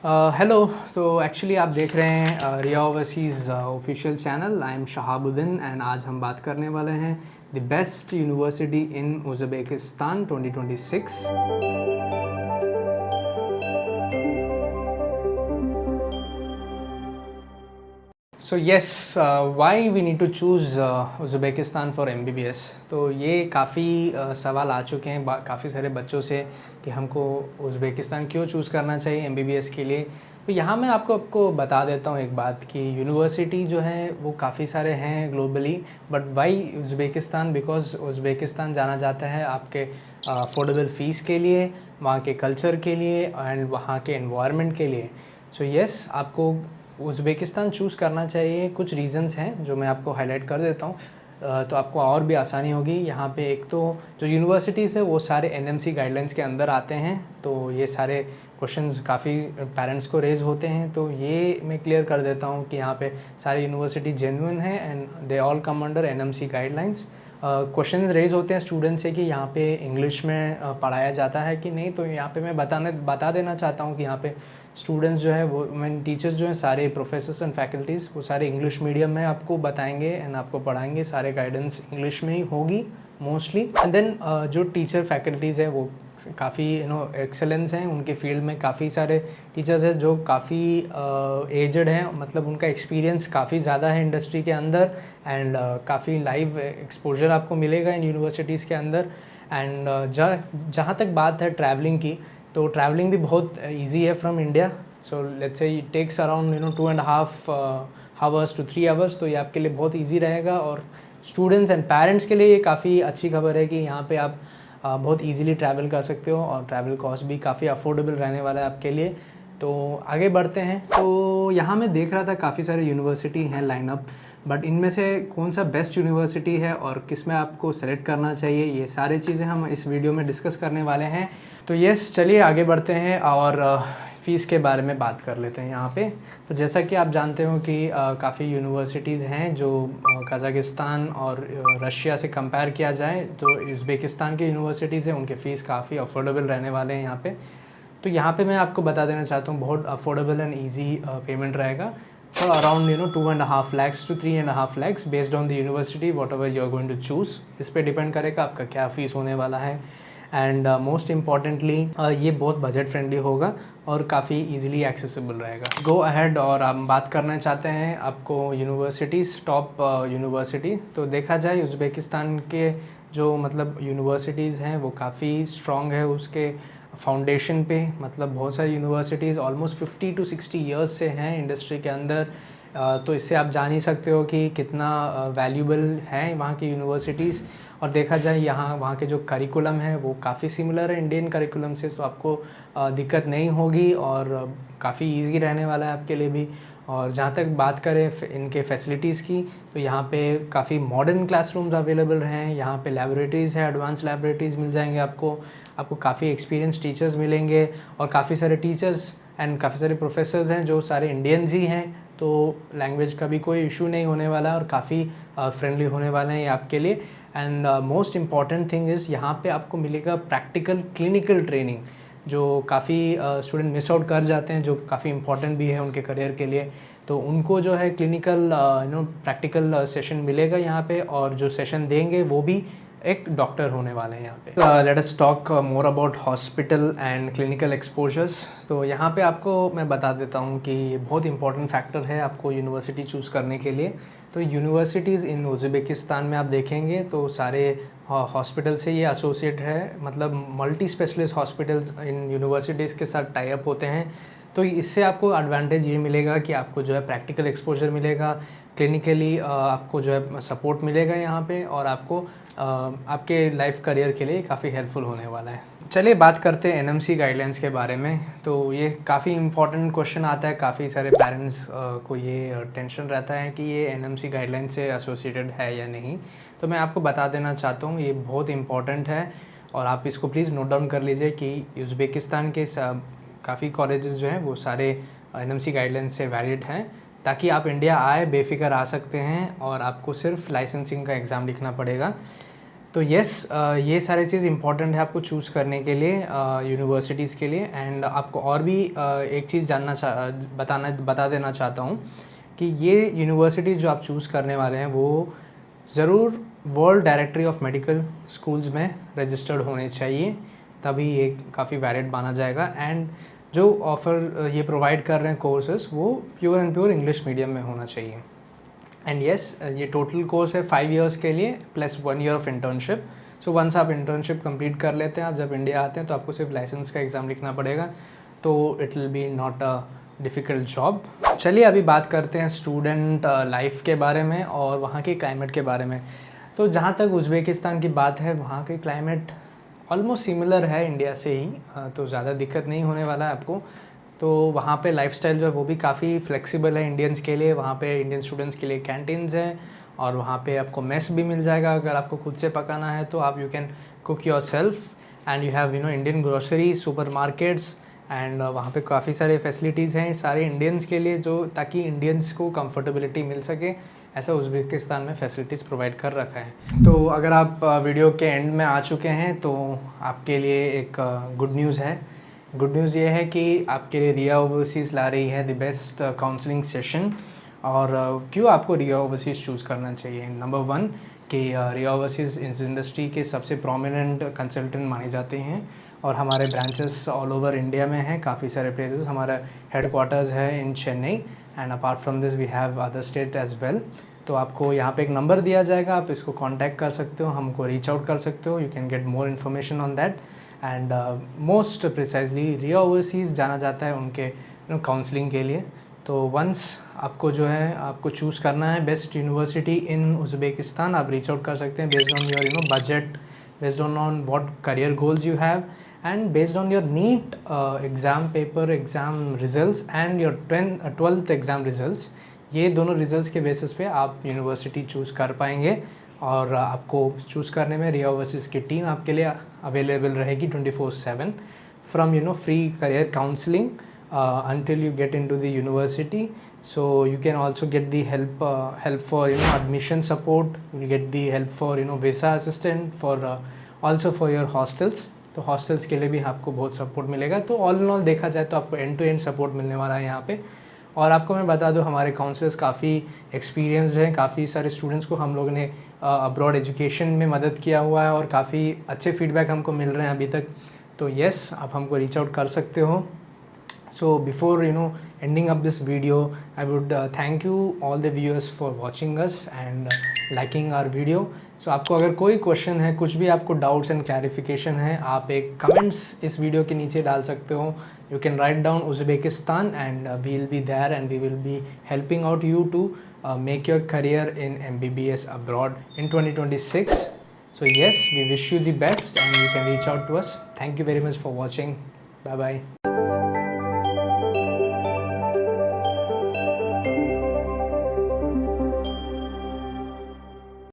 Hello. तो actually आप देख रहे हैं Riya overseas official channel. I am Shahabuddin and आज हम बात करने वाले हैं the best university in Uzbekistan 2026। So yes, why we need to choose Uzbekistan for MBBS। तो ये काफ़ी सवाल आ चुके हैं काफ़ी सारे बच्चों से कि हमको उज़्बेकिस्तान क्यों चूज़ करना चाहिए MBBS के लिए। तो यहाँ मैं आपको बता देता हूँ एक बात कि यूनिवर्सिटी जो है वो काफ़ी सारे हैं globally, but why Uzbekistan, because Uzbekistan जाना जाता है आपके अफोर्डेबल फ़ीस के लिए, वहाँ के कल्चर के लिए एंड वहाँ के एनवायरनमेंट के लिए। सो येस, आपको उज़्बेकिस्तान चूज़ करना चाहिए। कुछ रीज़न्स हैं जो मैं आपको हाईलाइट कर देता हूँ, तो आपको और भी आसानी होगी। यहाँ पे एक तो जो यूनिवर्सिटीज़ है वो सारे NMC गाइडलाइंस के अंदर आते हैं, तो ये सारे क्वेश्चंस काफ़ी पेरेंट्स को रेज़ होते हैं। तो ये मैं क्लियर कर देता हूँ कि यहाँ पे सारे यूनिवर्सिटी जेन्युइन है and they all come under NMC guidelines. Questions raise होते हैं स्टूडेंट से कि यहाँ पे इंग्लिश में पढ़ाया जाता है कि नहीं। तो यहाँ पे मैं बता देना चाहता हूँ कि यहाँ पे स्टूडेंट्स जो है वो टीचर्स जो हैं सारे प्रोफेसर्स एंड फैकल्टीज़ वो सारे इंग्लिश मीडियम में आपको बताएंगे एंड आपको पढ़ाएंगे। सारे गाइडेंस इंग्लिश में ही होगी मोस्टली। एंड देन जो टीचर फैकल्टीज़ है वो काफ़ी एक्सेलेंस हैं उनके फील्ड में। काफ़ी सारे टीचर्स हैं जो काफ़ी एजड हैं, मतलब उनका एक्सपीरियंस काफ़ी ज़्यादा है इंडस्ट्री के अंदर एंड काफ़ी लाइव एक्सपोजर आपको मिलेगा इन यूनिवर्सिटीज़ के अंदर। एंड जहाँ तक बात है ट्रैवलिंग की, तो ट्रैवलिंग भी बहुत इजी है from India. So let's say it takes around 2.5 hours to 3 hours. तो ये आपके लिए बहुत इजी रहेगा और स्टूडेंट्स एंड पेरेंट्स के लिए ये काफ़ी अच्छी खबर है कि यहाँ पे आप बहुत इजीली ट्रैवल कर सकते हो और ट्रैवल कॉस्ट भी काफ़ी अफोर्डेबल रहने वाला है आपके लिए। तो आगे बढ़ते हैं। तो यहाँ मैं देख रहा था काफ़ी सारे यूनिवर्सिटी हैं लाइनअप, बट इनमें से कौन सा बेस्ट यूनिवर्सिटी है और किस में आपको सेलेक्ट करना चाहिए, ये सारी चीज़ें हम इस वीडियो में डिस्कस करने वाले हैं। तो यस, चलिए आगे बढ़ते हैं और फ़ीस के बारे में बात कर लेते हैं यहाँ पे। तो जैसा कि आप जानते हो कि काफ़ी यूनिवर्सिटीज़ हैं जो कज़ाकिस्तान और रशिया से कंपेयर किया जाए तो उज़्बेकिस्तान की यूनिवर्सिटीज़ हैं उनके फ़ीस काफ़ी अफोर्डेबल रहने वाले हैं यहाँ पे। तो यहाँ पे मैं आपको बता देना चाहता हूँ बहुत अफोर्डेबल एंड ईजी पेमेंट रहेगा for around 2.5 lakhs to 3.5 lakhs based on the university whatever you are going to choose. इस पर डिपेंड करेगा आपका क्या फ़ीस होने वाला है। एंड मोस्ट इम्पॉर्टेंटली ये बहुत बजट फ्रेंडली होगा और काफ़ी इजीली एक्सेसिबल रहेगा। गो अहेड और हम बात करना चाहते हैं आपको यूनिवर्सिटीज़, टॉप यूनिवर्सिटी। तो देखा जाए उज़्बेकिस्तान के जो मतलब यूनिवर्सिटीज़ हैं वो काफ़ी स्ट्रॉन्ग है उसके फाउंडेशन पे। मतलब बहुत सारी यूनिवर्सिटीज़ ऑलमोस्ट 50 to 60 ईयर्स से हैं इंडस्ट्री के अंदर। तो इससे आप जान ही सकते हो कि कितना वैल्यूबल है वहाँ की यूनिवर्सिटीज़। और देखा जाए यहाँ वहाँ के जो करिकुलम है वो काफ़ी सिमिलर है इंडियन करिकुलम से, तो आपको दिक्कत नहीं होगी और काफ़ी इजी रहने वाला है आपके लिए भी। और जहाँ तक बात करें इनके फैसिलिटीज़ की, तो यहाँ पे काफ़ी मॉडर्न क्लासरूम्स अवेलेबल हैं। यहाँ पे लैबोरेटरीज़ है, एडवांस लैबोरेटरीज़ मिल जाएंगे आपको काफ़ी एक्सपीरियंस टीचर्स मिलेंगे और काफ़ी सारे टीचर्स एंड काफ़ी सारे प्रोफेसर्स हैं जो सारे इंडियंस ही हैं। तो लैंग्वेज का भी कोई इशू नहीं होने वाला और काफ़ी फ्रेंडली होने वाले हैं ये आपके लिए। And most important thing is यहाँ पे आपको मिलेगा प्रैक्टिकल क्लिनिकल ट्रेनिंग, जो काफ़ी स्टूडेंट मिस आउट कर जाते हैं, जो काफ़ी इंपॉर्टेंट भी है उनके करियर के लिए। तो उनको जो है क्लिनिकल प्रैक्टिकल सेशन मिलेगा यहाँ पे, और जो सेशन देंगे वो भी एक डॉक्टर होने वाले हैं यहाँ पे। Let us talk more about hospital and clinical exposures. तो यहाँ पे आपको मैं बता देता हूँ कि ये बहुत इंपॉर्टेंट फैक्टर है आपको यूनिवर्सिटी चूज़ करने के लिए। तो यूनिवर्सिटीज़ इन उज़्बेकिस्तान में आप देखेंगे तो सारे हॉस्पिटल से ये एसोसिएट है, मतलब multi specialist hospitals in universities के साथ टाई अप होते हैं। तो इससे आपको एडवांटेज ये मिलेगा कि आपको जो है प्रैक्टिकल एक्सपोजर मिलेगा, क्लिनिकली आपको जो है सपोर्ट मिलेगा यहाँ पे, और आपको आपके लाइफ करियर के लिए काफ़ी हेल्पफुल होने वाला है। चलिए बात करते हैं NMC गाइडलाइंस के बारे में। तो ये काफ़ी इंपॉर्टेंट क्वेश्चन आता है, काफ़ी सारे पेरेंट्स को ये टेंशन रहता है कि ये NMC गाइडलाइन से एसोसिएटेड है या नहीं। तो मैं आपको बता देना चाहता हूँ ये बहुत इंपॉर्टेंट है और आप इसको प्लीज़ नोट डाउन कर लीजिए कि उज़्बेकिस्तान के काफ़ी कॉलेजेस जो हैं वो सारे NMC गाइडलाइन से वैलिड हैं, ताकि आप इंडिया आए बेफिक्र आ सकते हैं और आपको सिर्फ लाइसेंसिंग का एग्ज़ाम लिखना पड़ेगा। तो येस, ये सारी चीज़ इंपॉर्टेंट है आपको चूज़ करने के लिए यूनिवर्सिटीज़ के लिए। एंड आपको और भी एक चीज़ बता देना चाहता हूँ कि ये यूनिवर्सिटी जो आप चूज़ करने वाले हैं वो ज़रूर world directory of medical schools में रजिस्टर्ड होने चाहिए, तभी ये काफ़ी वैलिड माना जाएगा। एंड जो ऑफ़र ये प्रोवाइड कर रहे हैं कोर्सेज वो pure and pure English medium में होना चाहिए। एंड येस, ये टोटल कोर्स है 5 इयर्स के लिए plus 1 year of internship. So once आप इंटर्नशिप कंप्लीट कर लेते हैं, आप जब इंडिया आते हैं तो आपको सिर्फ लाइसेंस का एग्ज़ाम लिखना पड़ेगा, तो it will be not a difficult job. चलिए अभी बात करते हैं स्टूडेंट लाइफ के बारे में और वहाँ के क्लाइमेट के बारे में। तो जहाँ तक उज़्बेकिस्तान की बात है, वहाँ के क्लाइमेट ऑलमोस्ट सिमिलर है इंडिया से ही, तो ज़्यादा दिक्कत नहीं होने वाला है आपको। तो वहाँ पे लाइफस्टाइल जो है वो भी काफ़ी फ्लेक्सिबल है इंडियंस के लिए। वहाँ पे इंडियन स्टूडेंट्स के लिए कैंटीन्स हैं और वहाँ पे आपको मेस भी मिल जाएगा। अगर आपको खुद से पकाना है तो आप you can cook your self and you have Indian grocery super markets. And वहाँ पे काफ़ी सारे फैसिलिटीज़ हैं सारे इंडियंस के लिए, जो ताकि इंडियंस को कंफर्टेबिलिटी मिल सके, ऐसा उज़्बेकिस्तान में फैसिलिटीज़ प्रोवाइड कर रखा है। तो अगर आप वीडियो के एंड में आ चुके हैं तो आपके लिए एक गुड न्यूज़ है। गुड न्यूज़ ये है कि आपके लिए रिया ओवरसीज़ ला रही है द बेस्ट काउंसलिंग सेशन। और क्यों आपको रिया ओवरसीज़ चूज़ करना चाहिए? नंबर 1 कि रिया ओवरसीज़ इस इंडस्ट्री के सबसे प्रोमिनेंट कंसल्टेंट माने जाते हैं और हमारे ब्रांचेस ऑल ओवर इंडिया में हैं, काफ़ी सारे प्लेसेस। हमारा हेडक्वार्टर्स है in Chennai and apart from this we have other state as well. तो आपको यहाँ पे एक नंबर दिया जाएगा, आप इसको कांटेक्ट कर सकते हो, हमको रीच आउट कर सकते हो। You can get more information on that. And most precisely Riya Overseas जाना जाता है उनके काउंसलिंग के लिए। तो वंस आपको जो है आपको चूज़ करना है बेस्ट यूनिवर्सिटी इन उज़्बेकिस्तान, आप रीच आउट कर सकते हैं based on your budget, based on what career goals you have and based on your NEET exam paper, exam results and your 12th exam results. ये दोनों results के basis पे आप university choose कर पाएंगे और आपको चूज़ करने में रिया ओवरसीज़ की टीम आपके लिए अवेलेबल रहेगी 24/7 from free career counselling until you get into the university. So you can also get the help for admission support. You will get the help for visa assistant for also for your hostels. तो hostels के लिए भी आपको बहुत support मिलेगा। तो all in all देखा जाए तो आपको एंड टू एंड सपोर्ट मिलने वाला है यहाँ पे। और आपको मैं बता दूँ हमारे काउंसलर्स काफ़ी एक्सपीरियंसड हैं, काफ़ी सारे स्टूडेंट्स को हम लोगों ने अब्रॉड एजुकेशन में मदद किया हुआ है और काफ़ी अच्छे फीडबैक हमको मिल रहे हैं अभी तक। तो येस, आप हमको रीच आउट कर सकते हो। So before ending up this video, I would thank you all the viewers for watching us and liking our video. So आपको अगर कोई क्वेश्चन है, कुछ भी आपको डाउट्स एंड क्लैरिफिकेशन है, आप एक कमेंट्स इस वीडियो के नीचे डाल सकते हो। You can write down Uzbekistan and we will be there and we will be helping out you to make your career in MBBS abroad in 2026. So yes, we wish you the best and you can reach out to us. Thank you very much for watching. Bye bye.